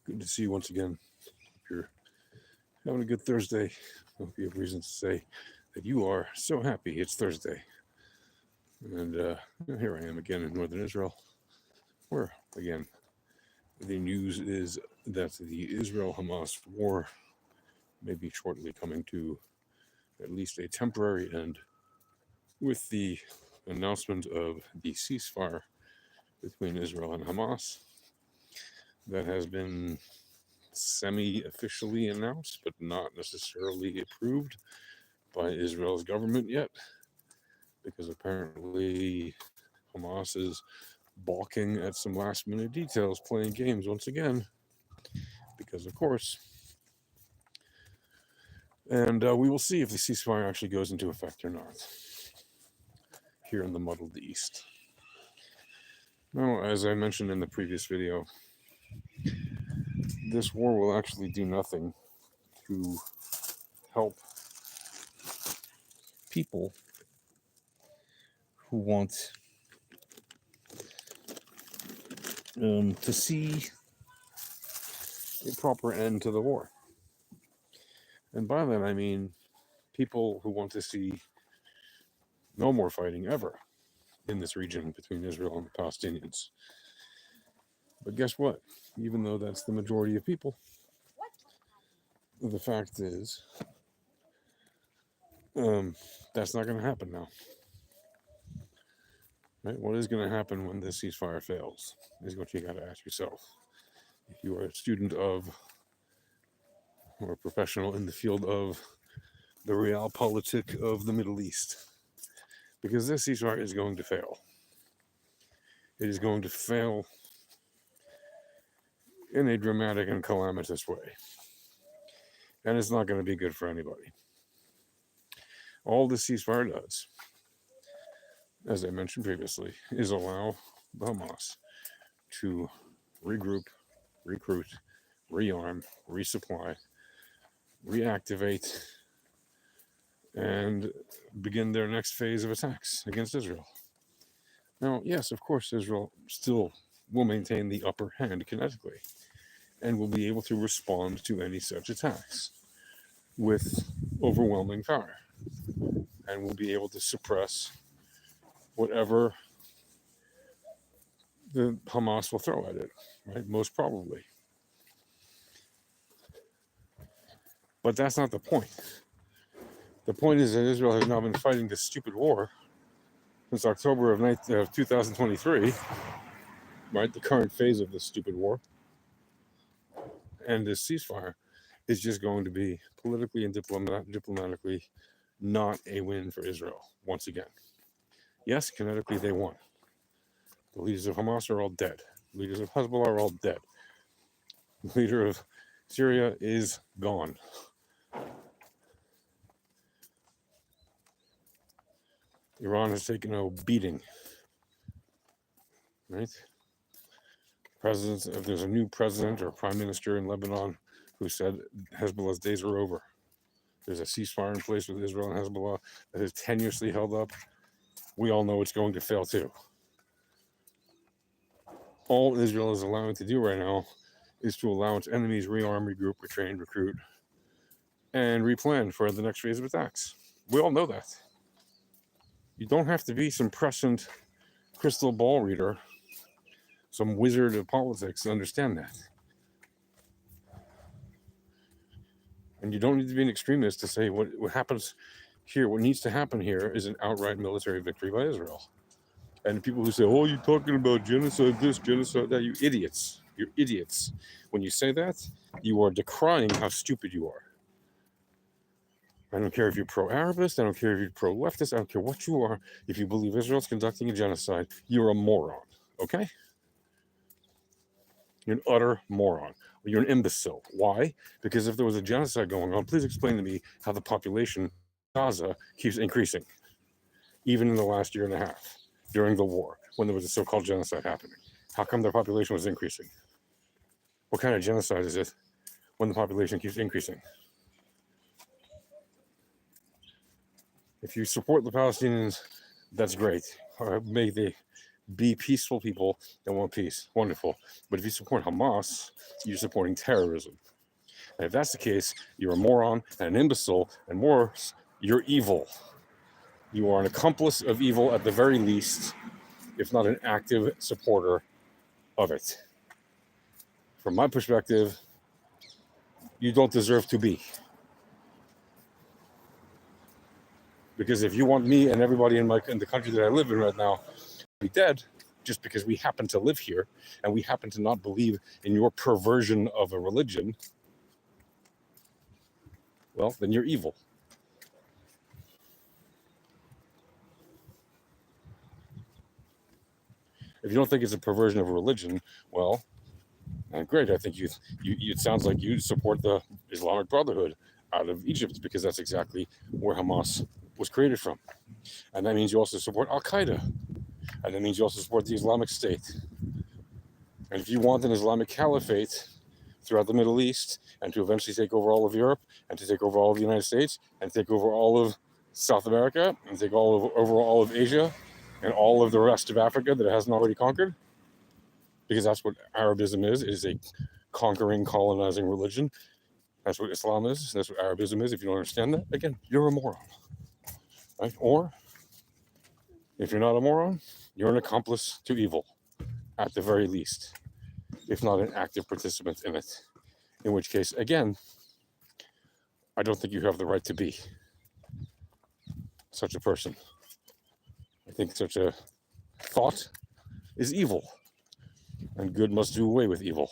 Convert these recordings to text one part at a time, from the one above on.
Good to see you once again. Hope you're having a good Thursday. Hope you have reasons to say that you are so happy it's Thursday. And here I am again in northern Israel, where, again, the news is that the Israel Hamas war may be shortly coming to at least a temporary end with the announcement of the ceasefire between Israel and Hamas that has been semi officially announced, but not necessarily approved by Israel's government yet, because apparently Hamas is balking at some last minute details, playing games once again, because of course. And we will see if the ceasefire actually goes into effect or not here in the muddled East. Now, as I mentioned in the previous video, this war will actually do nothing to help people who want to see a proper end to the war. And by that I mean people who want to see no more fighting ever in this region between Israel and the Palestinians. But guess what? Even though that's the majority of people, the fact is that's not going to happen now. Right? What is going to happen when this ceasefire fails is what you got to ask yourself. If you are a student of or a professional in the field of the realpolitik of the Middle East, because this ceasefire is going to fail. It is going to fail in a dramatic and calamitous way. And it's not going to be good for anybody. All the ceasefire does, as I mentioned previously, is allow the Hamas to regroup, recruit, rearm, resupply, reactivate, and begin their next phase of attacks against Israel. Now, yes, of course, Israel still will maintain the upper hand kinetically and will be able to respond to any such attacks with overwhelming power, and will be able to suppress whatever the Hamas will throw at it, right? Most probably. But that's not the point. The point is that Israel has now been fighting this stupid war since October of 2023, right? The current phase of this stupid war. And this ceasefire is just going to be politically and diplomatically not a win for Israel once again. Yes, kinetically they won. The leaders of Hamas are all dead. The leaders of Hezbollah are all dead. The leader of Syria is gone. Iran has taken a beating. Right? There's a new president or prime minister in Lebanon who said Hezbollah's days are over. There's a ceasefire in place with Israel and Hezbollah that is tenuously held up. We all know it's going to fail too. All Israel is allowing to do right now is to allow its enemies rearm, regroup, retrain, recruit, and replan for the next phase of attacks. We all know that. You don't have to be some prescient crystal ball reader, some wizard of politics to understand that. And you don't need to be an extremist to say what happens here, what needs to happen here is an outright military victory by Israel. And people who say, oh, you're talking about genocide this, genocide that, you idiots. You're idiots. When you say that, you are decrying how stupid you are. I don't care if you're pro-Arabist, I don't care if you're pro-leftist, I don't care what you are. If you believe Israel's conducting a genocide, you're a moron, okay? You're an utter moron. You're an imbecile. Why? Because if there was a genocide going on, please explain to me how the population of Gaza keeps increasing, even in the last year and a half, during the war, when there was a so-called genocide happening. How come their population was increasing? What kind of genocide is it when the population keeps increasing? If you support the Palestinians, that's great. May be peaceful people that want peace. Wonderful. But if you support Hamas, you're supporting terrorism. And if that's the case, you're a moron and an imbecile, and worse, you're evil. You are an accomplice of evil at the very least, if not an active supporter of it. From my perspective, you don't deserve to be. Because if you want me and everybody in the country that I live in right now to be dead, just because we happen to live here and we happen to not believe in your perversion of a religion, well, then you're evil. If you don't think it's a perversion of a religion, well, great. I think it sounds like you support the Islamic Brotherhood out of Egypt, because that's exactly where Hamas was created from. And that means you also support Al-Qaeda. And that means you also support the Islamic State. And if you want an Islamic caliphate throughout the Middle East, and to eventually take over all of Europe, and to take over all of the United States, and take over all of South America, and take over all of Asia, and all of the rest of Africa that it hasn't already conquered, because that's what Arabism is. It is a conquering, colonizing religion. That's what Islam is. That's what Arabism is. If you don't understand that, again, you're a moron. Right? Or, if you're not a moron, you're an accomplice to evil, at the very least, if not an active participant in it. In which case, again, I don't think you have the right to be such a person. I think such a thought is evil, and good must do away with evil.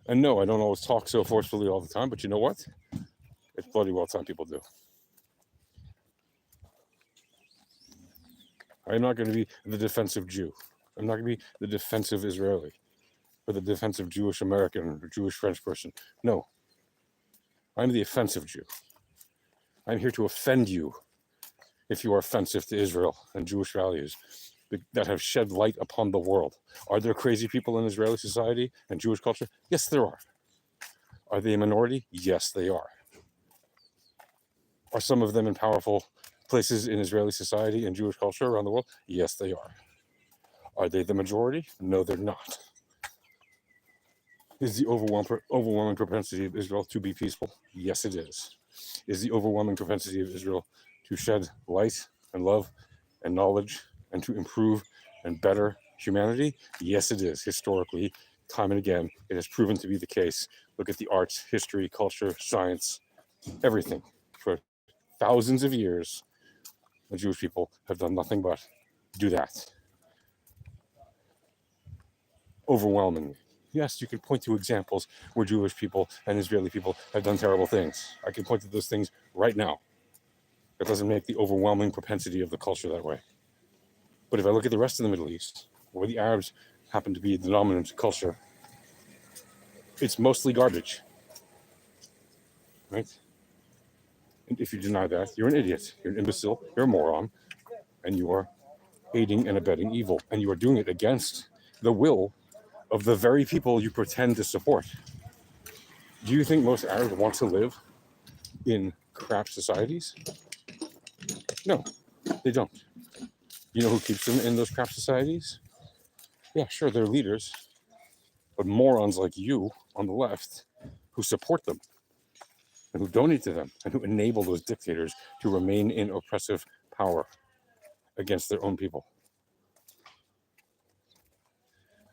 And no, I don't always talk so forcefully all the time, but you know what? It's bloody well time people do. I'm not going to be the defensive Jew. I'm not going to be the defensive Israeli or the defensive Jewish American or Jewish French person. No. I'm the offensive Jew. I'm here to offend you if you are offensive to Israel and Jewish values that have shed light upon the world. Are there crazy people in Israeli society and Jewish culture? Yes, there are. Are they a minority? Yes, they are. Are some of them in powerful places in Israeli society and Jewish culture around the world? Yes, they are. Are they the majority? No, they're not. Is the overwhelming propensity of Israel to be peaceful? Yes, it is. Is the overwhelming propensity of Israel to shed light and love and knowledge and to improve and better humanity? Yes, it is. Historically, time and again, it has proven to be the case. Look at the arts, history, culture, science, everything. For thousands of years, the Jewish people have done nothing but do that. Overwhelmingly. Yes, you can point to examples where Jewish people and Israeli people have done terrible things. I can point to those things right now. That doesn't make the overwhelming propensity of the culture that way. But if I look at the rest of the Middle East, where the Arabs happen to be the dominant culture, it's mostly garbage. Right? And if you deny that, you're an idiot. You're an imbecile. You're a moron. And you are aiding and abetting evil. And you are doing it against the will of the very people you pretend to support. Do you think most Arabs want to live in crap societies? No, they don't. You know who keeps them in those crap societies? Yeah, sure, they're leaders, but morons like you on the left who support them and who donate to them and who enable those dictators to remain in oppressive power against their own people.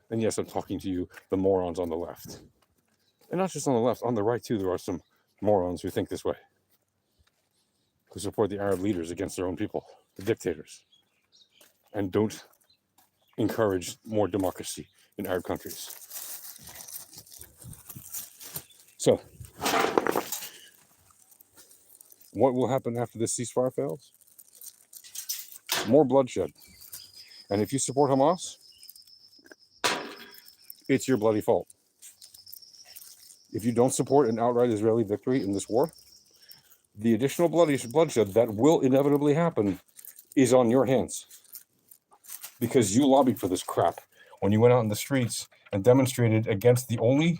And yes, I'm talking to you, the morons on the left. And not just on the left, on the right too, there are some morons who think this way, who support the Arab leaders against their own people, the dictators, and don't encourage more democracy in Arab countries. So, what will happen after this ceasefire fails? More bloodshed. And if you support Hamas, it's your bloody fault. If you don't support an outright Israeli victory in this war, the additional bloodshed that will inevitably happen is on your hands. Because you lobbied for this crap when you went out in the streets and demonstrated against the only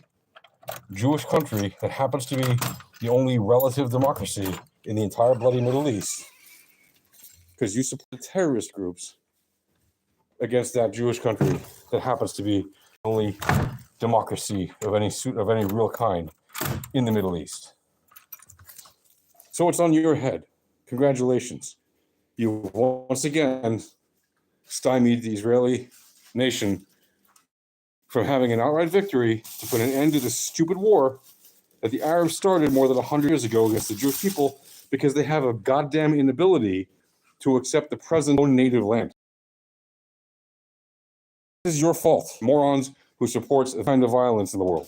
Jewish country that happens to be the only relative democracy in the entire bloody Middle East. because you support terrorist groups against that Jewish country that happens to be the only democracy of any real kind in the Middle East. So it's on your head. Congratulations. You once again stymied the Israeli nation from having an outright victory to put an end to this stupid war that the Arabs started more than 100 years ago against the Jewish people because they have a goddamn inability to accept the present own native land. This is your fault, morons who supports the kind of violence in the world.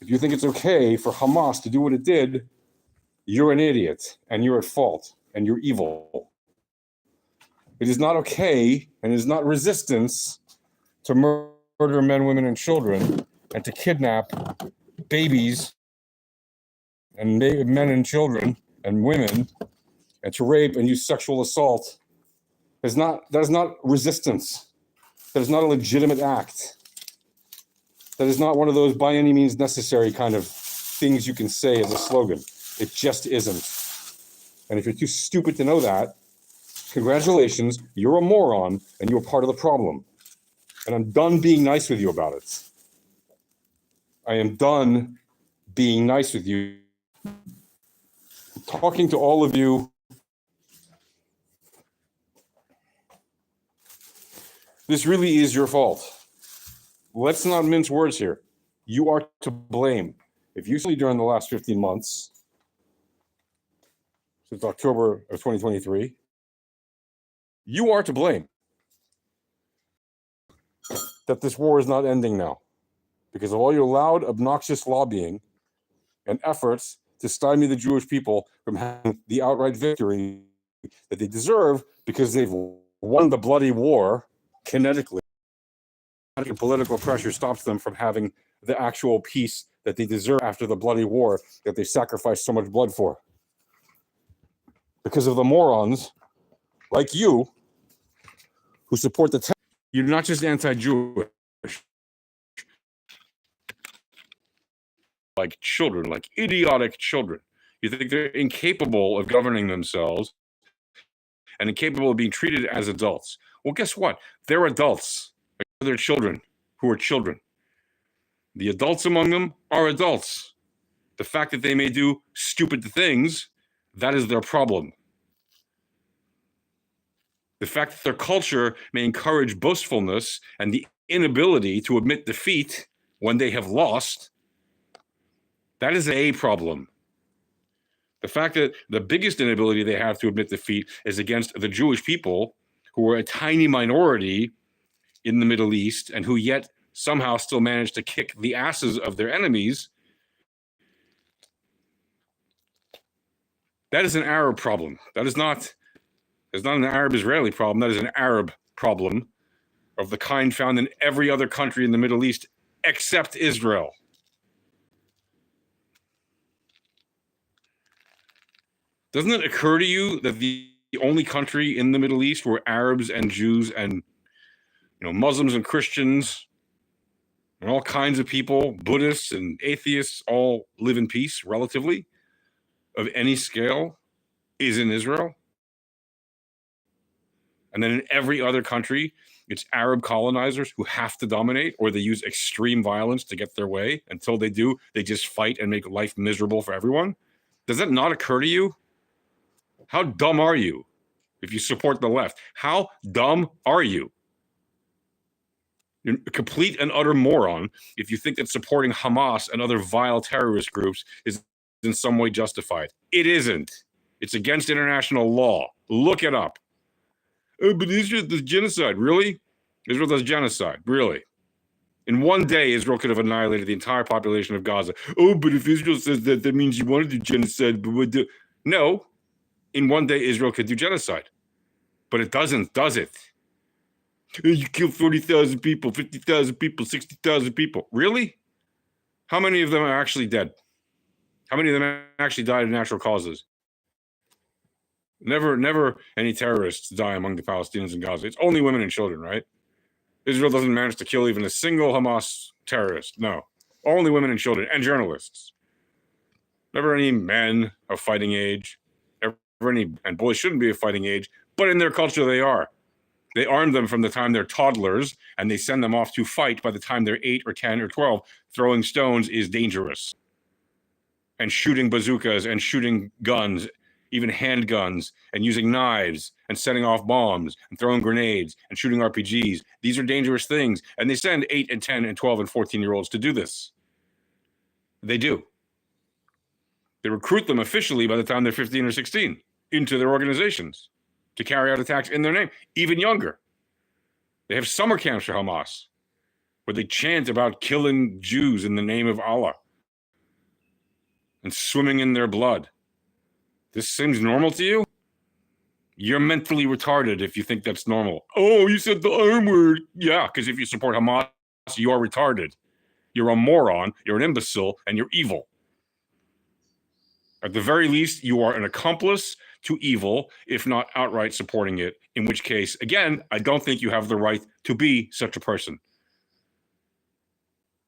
If you think it's okay for Hamas to do what it did, you're an idiot and you're at fault and you're evil. It is not okay and it is not resistance to murder men, women, and children and to kidnap babies and men and children and women and to rape and use sexual assault. That is not resistance. That is not a legitimate act. That is not one of those by any means necessary kind of things you can say as a slogan. It just isn't. And if you're too stupid to know that, congratulations, you're a moron and you're part of the problem. And I'm done being nice with you about it. I am done being nice with you. Talking to all of you. This really is your fault. Let's not mince words here. You are to blame. If you see during the last 15 months, since October of 2023, you are to blame that this war is not ending now because of all your loud, obnoxious lobbying and efforts to stymie the Jewish people from having the outright victory that they deserve because they've won the bloody war kinetically. Political pressure stops them from having the actual peace that they deserve after the bloody war that they sacrificed so much blood for. Because of the morons like you who support the you're not just anti-Jewish, like children, like idiotic children. You think they're incapable of governing themselves and incapable of being treated as adults. Well, guess what? They're adults. They're children who are children. The adults among them are adults. The fact that they may do stupid things, that is their problem. The fact that their culture may encourage boastfulness and the inability to admit defeat when they have lost, that is a problem. The fact that the biggest inability they have to admit defeat is against the Jewish people, who are a tiny minority in the Middle East and who yet somehow still manage to kick the asses of their enemies, that is an Arab problem. That is not an Arab-Israeli problem. That is an Arab problem of the kind found in every other country in the Middle East except Israel. Doesn't it occur to you that the only country in the Middle East where Arabs and Jews and Muslims and Christians and all kinds of people, Buddhists and atheists, all live in peace relatively of any scale is in Israel? And then in every other country, it's Arab colonizers who have to dominate, or they use extreme violence to get their way. Until they do, they just fight and make life miserable for everyone. Does that not occur to you? How dumb are you if you support the left? How dumb are you? You're a complete and utter moron if you think that supporting Hamas and other vile terrorist groups is in some way justified. It isn't. It's against international law. Look it up. Oh, but Israel does genocide. Really? Israel does genocide. Really? In one day, Israel could have annihilated the entire population of Gaza. Oh, but if Israel says that, that means you want to do genocide. But would do... No. In one day, Israel could do genocide. But it doesn't, does it? You kill 40,000 people, 50,000 people, 60,000 people. Really? How many of them are actually dead? How many of them actually died of natural causes? Never any terrorists die among the Palestinians in Gaza. It's only women and children, right? Israel doesn't manage to kill even a single Hamas terrorist. No. Only women and children and journalists. Never any men of fighting age. any, and boys shouldn't be of fighting age, but in their culture they are. They arm them from the time they're toddlers, and they send them off to fight by the time they're 8 or 10 or 12. Throwing stones is dangerous. And shooting bazookas and shooting guns, even handguns, and using knives and setting off bombs and throwing grenades and shooting RPGs. These are dangerous things. And they send 8 and 10 and 12 and 14-year-olds to do this. They do. They recruit them officially by the time they're 15 or 16 into their organizations to carry out attacks in their name, even younger. They have summer camps for Hamas where they chant about killing Jews in the name of Allah and swimming in their blood. This seems normal to you? You're mentally retarded if you think that's normal. Oh, you said the R word. Yeah, because if you support Hamas, you are retarded. You're a moron, you're an imbecile, and you're evil. At the very least, you are an accomplice to evil, if not outright supporting it, in which case, again, I don't think you have the right to be such a person.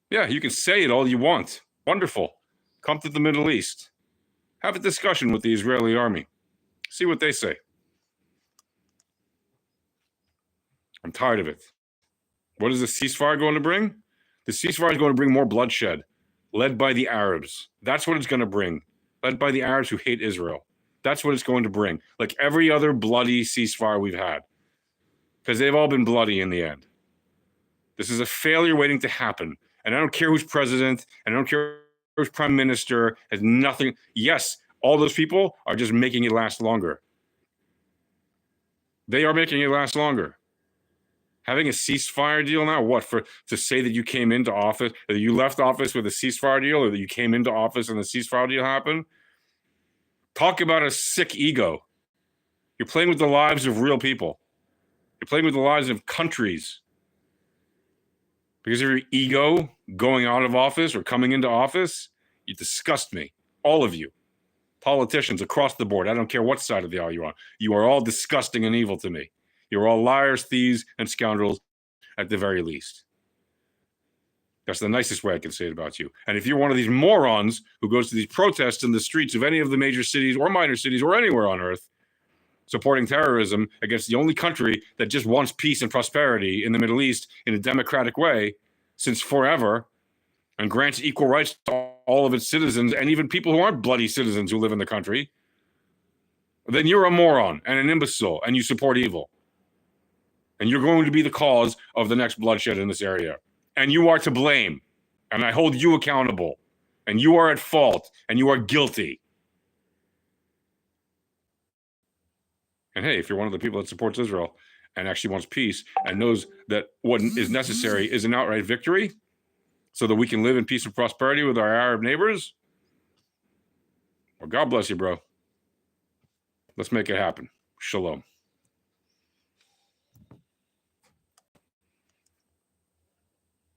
Yeah, you can say it all you want. Wonderful. Come to the Middle East. Have a discussion with the Israeli army. See what they say. I'm tired of it. What is the ceasefire going to bring? The ceasefire is going to bring more bloodshed, led by the Arabs. That's what it's going to bring, led by the Arabs who hate Israel. That's what it's going to bring, like every other bloody ceasefire we've had, because they've all been bloody in the end. This is a failure waiting to happen, and I don't care who's president, and I don't care who's prime minister, has nothing. Yes, all those people are just making it last longer. They are making it last longer. Having a ceasefire deal now, what, to say that you came into office, that you left office with a ceasefire deal, or that you came into office and the ceasefire deal happened? Talk about a sick ego. You're playing with the lives of real people. You're playing with the lives of countries. Because of your ego going out of office or coming into office, you disgust me. All of you. Politicians across the board. I don't care what side of the aisle you're on. You are all disgusting and evil to me. You're all liars, thieves, and scoundrels at the very least. That's the nicest way I can say it about you. And if you're one of these morons who goes to these protests in the streets of any of the major cities or minor cities or anywhere on earth, supporting terrorism against the only country that just wants peace and prosperity in the Middle East in a democratic way since forever, and grants equal rights to all of its citizens and even people who aren't bloody citizens who live in the country, then you're a moron and an imbecile and you support evil. And you're going to be the cause of the next bloodshed in this area. And you are to blame. And I hold you accountable. And you are at fault. And you are guilty. And hey, if you're one of the people that supports Israel and actually wants peace and knows that what is necessary is an outright victory so that we can live in peace and prosperity with our Arab neighbors, well, God bless you, bro. Let's make it happen. Shalom.